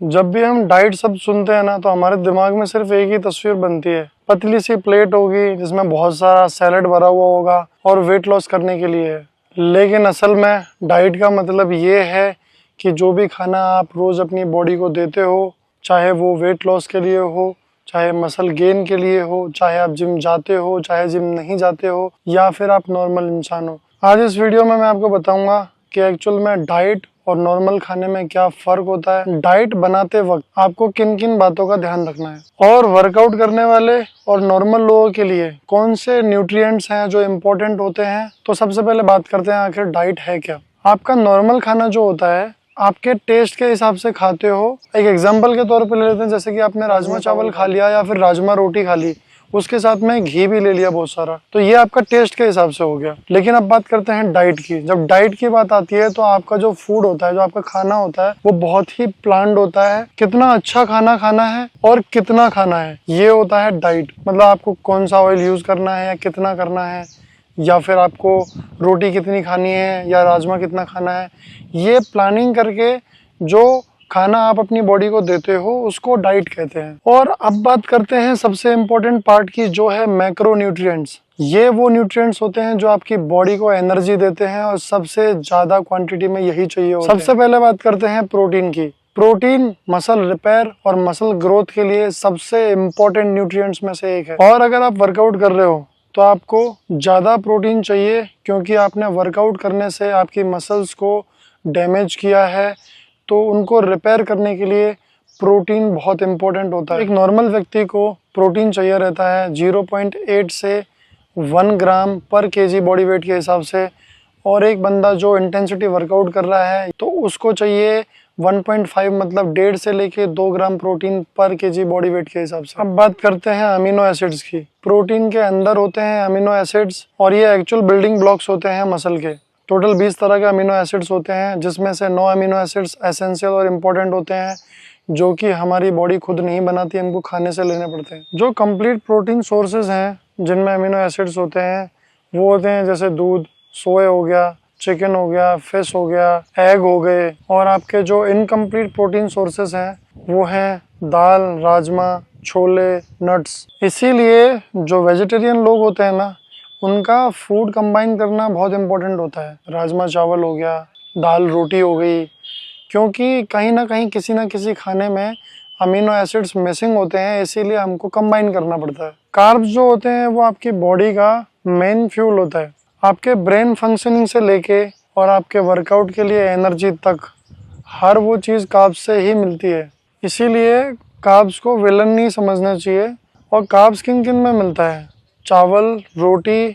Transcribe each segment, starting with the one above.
जब भी हम डाइट शब्द सुनते हैं ना तो हमारे दिमाग में सिर्फ एक ही तस्वीर बनती है, पतली सी प्लेट होगी जिसमें बहुत सारा सैलेड भरा हुआ होगा और वेट लॉस करने के लिए है। लेकिन असल में डाइट का मतलब ये है कि जो भी खाना आप रोज अपनी बॉडी को देते हो, चाहे वो वेट लॉस के लिए हो, चाहे मसल गेन के लिए हो, चाहे आप जिम जाते हो, चाहे जिम नहीं जाते हो, या फिर आप नॉर्मल इंसान हो। आज इस वीडियो में मैं आपको बताऊंगा कि एक्चुअल में डाइट और नॉर्मल खाने में क्या फर्क होता है, डाइट बनाते वक्त आपको किन किन बातों का ध्यान रखना है, और वर्कआउट करने वाले और नॉर्मल लोगों के लिए कौन से न्यूट्रिएंट्स हैं जो इम्पोर्टेंट होते हैं। तो सबसे पहले बात करते हैं आखिर डाइट है क्या। आपका नॉर्मल खाना जो होता है आपके टेस्ट के हिसाब से खाते हो। एक एग्जांपल के तौर पे ले लेते हैं, जैसे कि आपने राजमा चावल खा लिया या फिर राजमा रोटी खा ली, उसके साथ में घी भी ले लिया बहुत सारा, तो ये आपका टेस्ट के हिसाब से हो गया। लेकिन अब बात करते हैं डाइट की। जब डाइट की बात आती है तो आपका जो फूड होता है, जो आपका खाना होता है, वो बहुत ही प्लान्ड होता है। कितना अच्छा खाना खाना है और कितना खाना है, ये होता है डाइट। मतलब आपको कौन सा ऑयल यूज करना है या कितना करना है, या फिर आपको रोटी कितनी खानी है या राजमा कितना खाना है, ये प्लानिंग करके जो खाना आप अपनी बॉडी को देते हो उसको डाइट कहते हैं। और अब बात करते हैं सबसे इम्पोर्टेंट पार्ट की, जो है मैक्रो न्यूट्रिएंट्स। ये वो न्यूट्रिएंट्स होते हैं जो आपकी बॉडी को एनर्जी देते हैं और सबसे ज्यादा क्वांटिटी में यही चाहिए होते हैं। सबसे पहले बात करते हैं प्रोटीन की। प्रोटीन मसल रिपेयर और मसल ग्रोथ के लिए सबसे इम्पोर्टेंट न्यूट्रिएंट्स में से एक है। और अगर आप वर्कआउट कर रहे हो तो आपको ज्यादा प्रोटीन चाहिए, क्योंकि आपने वर्कआउट करने से आपकी मसल्स को डैमेज किया है, तो उनको रिपेयर करने के लिए प्रोटीन बहुत इंपॉर्टेंट होता है। एक नॉर्मल व्यक्ति को प्रोटीन चाहिए रहता है 0.8 से 1 ग्राम पर केजी बॉडी वेट के हिसाब से, और एक बंदा जो इंटेंसिटी वर्कआउट कर रहा है तो उसको चाहिए 1.5 मतलब 1.5 से लेके 2 ग्राम प्रोटीन पर केजी बॉडी वेट के हिसाब से। अब बात करते हैं अमीनो एसिड्स की। प्रोटीन के अंदर होते हैं अमीनो एसिड्स, और ये एक्चुअल बिल्डिंग ब्लॉक्स होते हैं मसल के। टोटल 20 तरह के अमीनो एसिड्स होते हैं, जिसमें से 9 अमीनो एसिड्स एसेंशियल और इम्पोर्टेंट होते हैं, जो कि हमारी बॉडी खुद नहीं बनाती, हमको खाने से लेने पड़ते हैं। जो कंप्लीट प्रोटीन सोर्सेज हैं जिनमें अमीनो एसिड्स होते हैं वो होते हैं जैसे दूध, सोया हो गया, चिकन हो गया, फिश हो गया, एग हो गए। और आपके जो इनकम्प्लीट प्रोटीन सोर्सेज हैं वो हैं दाल, राजमा, छोले, नट्स। इसीलिए जो वेजिटेरियन लोग होते हैं ना, उनका फूड कंबाइन करना बहुत इंपॉर्टेंट होता है। राजमा चावल हो गया, दाल रोटी हो गई, क्योंकि कहीं ना कहीं किसी ना किसी खाने में अमीनो एसिड्स मिसिंग होते हैं, इसीलिए हमको कंबाइन करना पड़ता है। कार्ब्स जो होते हैं वो आपकी बॉडी का मेन फ्यूल होता है। आपके ब्रेन फंक्शनिंग से लेके और आपके वर्कआउट के लिए एनर्जी तक, हर वो चीज़ कार्ब्स से ही मिलती है। इसीलिए कार्ब्स को विलन नहीं समझना चाहिए। और कार्ब्स किन किन में मिलता है? चावल, रोटी,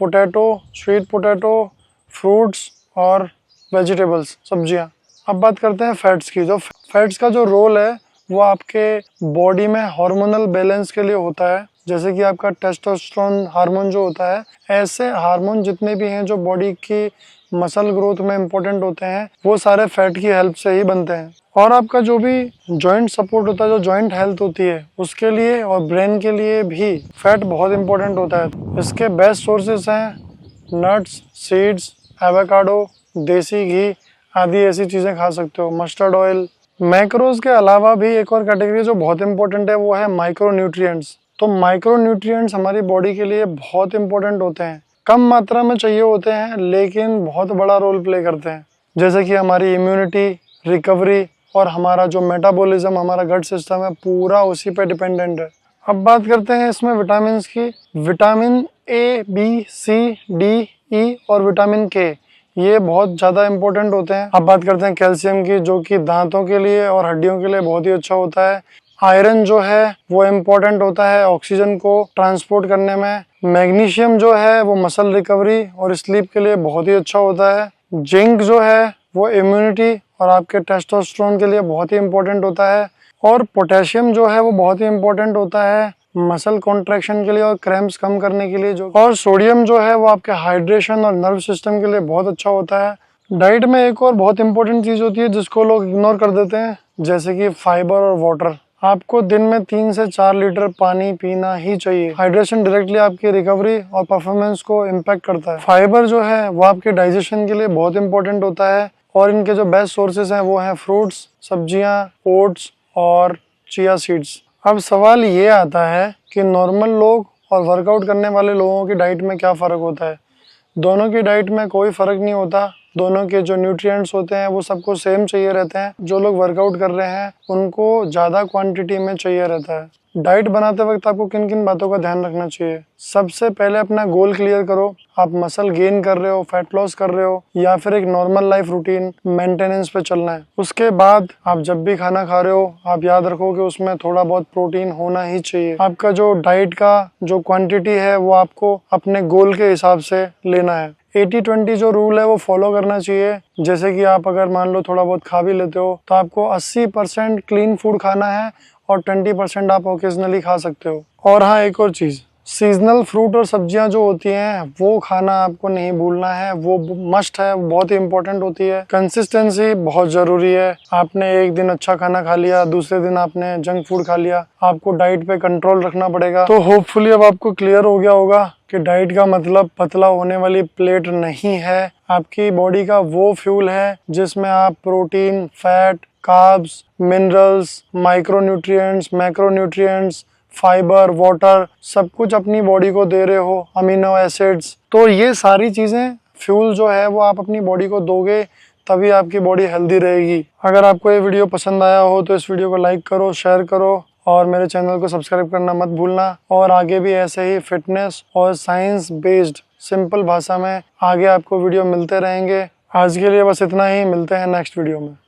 पोटैटो, स्वीट पोटैटो, फ्रूट्स और वेजिटेबल्स, सब्जियां। अब बात करते हैं फैट्स की। जो फैट्स का जो रोल है वो आपके बॉडी में हार्मोनल बैलेंस के लिए होता है। जैसे कि आपका टेस्टोस्टेरोन हार्मोन जो होता है, ऐसे हार्मोन जितने भी हैं जो बॉडी की मसल ग्रोथ में इम्पोर्टेंट होते हैं, वो सारे फैट की हेल्प से ही बनते हैं। और आपका जो भी जॉइंट सपोर्ट होता है, जो जॉइंट हेल्थ होती है, उसके लिए और ब्रेन के लिए भी फैट बहुत इंपॉर्टेंट होता है। इसके बेस्ट सोर्सेस हैं नट्स, सीड्स, एवोकाडो, देसी घी आदि ऐसी चीज़ें खा सकते हो, मस्टर्ड ऑयल। मैक्रोज के अलावा भी एक और कैटेगरी जो बहुत इंपॉर्टेंट है वो है माइक्रो न्यूट्रिएंट्स। तो माइक्रो न्यूट्रिएंट्स हमारी बॉडी के लिए बहुत इंपॉर्टेंट होते हैं। कम मात्रा में चाहिए होते हैं लेकिन बहुत बड़ा रोल प्ले करते हैं, जैसे कि हमारी इम्यूनिटी, रिकवरी और हमारा जो मेटाबॉलिज्म, हमारा गट सिस्टम है, पूरा उसी पे डिपेंडेंट है। अब बात करते हैं इसमें विटामिन की। Vitamin A, B, C, D, E और विटामिन के, ये बहुत ज़्यादा इंपॉर्टेंट होते हैं। अब बात करते हैं कैल्शियम की, जो कि दांतों के लिए और हड्डियों के लिए बहुत ही अच्छा होता है। आयरन जो है वो इम्पोर्टेंट होता है ऑक्सीजन को ट्रांसपोर्ट करने में। मैग्नीशियम जो है वो मसल रिकवरी और स्लीप के लिए बहुत ही अच्छा होता है। जिंक जो है वो इम्यूनिटी और आपके टेस्टोस्टेरोन के लिए बहुत ही इम्पोर्टेंट होता है। और पोटेशियम जो है वो बहुत ही इम्पोर्टेंट होता है मसल कॉन्ट्रैक्शन के लिए और क्रैम्प्स कम करने के लिए। जो और सोडियम जो है वो आपके हाइड्रेशन और नर्व सिस्टम के लिए बहुत अच्छा होता है। डाइट में एक और बहुत इंपॉर्टेंट चीज़ होती है जिसको लोग इग्नोर कर देते हैं, जैसे कि फाइबर और वाटर। आपको दिन में 3 से 4 लीटर पानी पीना ही चाहिए। हाइड्रेशन डायरेक्टली आपकी रिकवरी और परफॉर्मेंस को इम्पैक्ट करता है। फाइबर जो है वो आपके डाइजेशन के लिए बहुत इंपॉर्टेंट होता है और इनके जो बेस्ट सोर्सेज हैं वो हैं फ्रूट्स, सब्जियां, ओट्स और चिया सीड्स। अब सवाल ये आता है कि नॉर्मल लोग और वर्कआउट करने वाले लोगों की डाइट में क्या फ़र्क होता है। दोनों की डाइट में कोई फ़र्क नहीं होता। दोनों के जो न्यूट्रिएंट्स होते हैं वो सबको सेम चाहिए रहते हैं। जो लोग वर्कआउट कर रहे हैं उनको ज़्यादा क्वांटिटी में चाहिए रहता है। डाइट बनाते वक्त आपको किन किन बातों का ध्यान रखना चाहिए। सबसे पहले अपना गोल क्लियर करो। आप मसल गेन कर रहे हो, फैट लॉस कर रहे हो, या फिर एक नॉर्मल लाइफ रूटीन मेंटेनेंस पे चलना है। उसके बाद आप जब भी खाना खा रहे हो आप याद रखो कि उसमें थोड़ा बहुत प्रोटीन होना ही चाहिए। आपका जो डाइट का जो क्वांटिटी है वो आपको अपने गोल के हिसाब से लेना है। 80-20 जो रूल है वो फॉलो करना चाहिए। जैसे कि आप अगर मान लो थोड़ा बहुत खा भी लेते हो तो आपको 80% क्लीन फूड खाना है और 20% आप ओकेजनली खा सकते हो। और हाँ, एक और चीज़, सीजनल फ्रूट और सब्जियां जो होती हैं वो खाना आपको नहीं भूलना है। वो मस्ट है, बहुत ही इंपॉर्टेंट होती है। कंसिस्टेंसी बहुत ज़रूरी है। आपने एक दिन अच्छा खाना खा लिया, दूसरे दिन आपने जंक फूड खा लिया, आपको डाइट पे कंट्रोल रखना पड़ेगा। तो होपफुली अब आपको क्लियर हो गया होगा कि डाइट का मतलब पतला होने वाली प्लेट नहीं है। आपकी बॉडी का वो फ्यूल है जिसमें आप protein, fat, carbs, minerals, micronutrients, macronutrients, fibre, water, सब कुछ अपनी बॉडी को दे रहे हो, अमीनो एसिड्स। तो ये सारी चीज़ें, फ्यूल जो है वो आप अपनी बॉडी को दोगे तभी आपकी बॉडी हेल्दी रहेगी। अगर आपको ये वीडियो पसंद आया हो तो इस वीडियो को लाइक करो, शेयर करो और मेरे चैनल को सब्सक्राइब करना मत भूलना। और आगे भी ऐसे ही फिटनेस और साइंस बेस्ड सिंपल भाषा में आगे आपको वीडियो मिलते रहेंगे। आज के लिए बस इतना ही, मिलते हैं नेक्स्ट वीडियो में।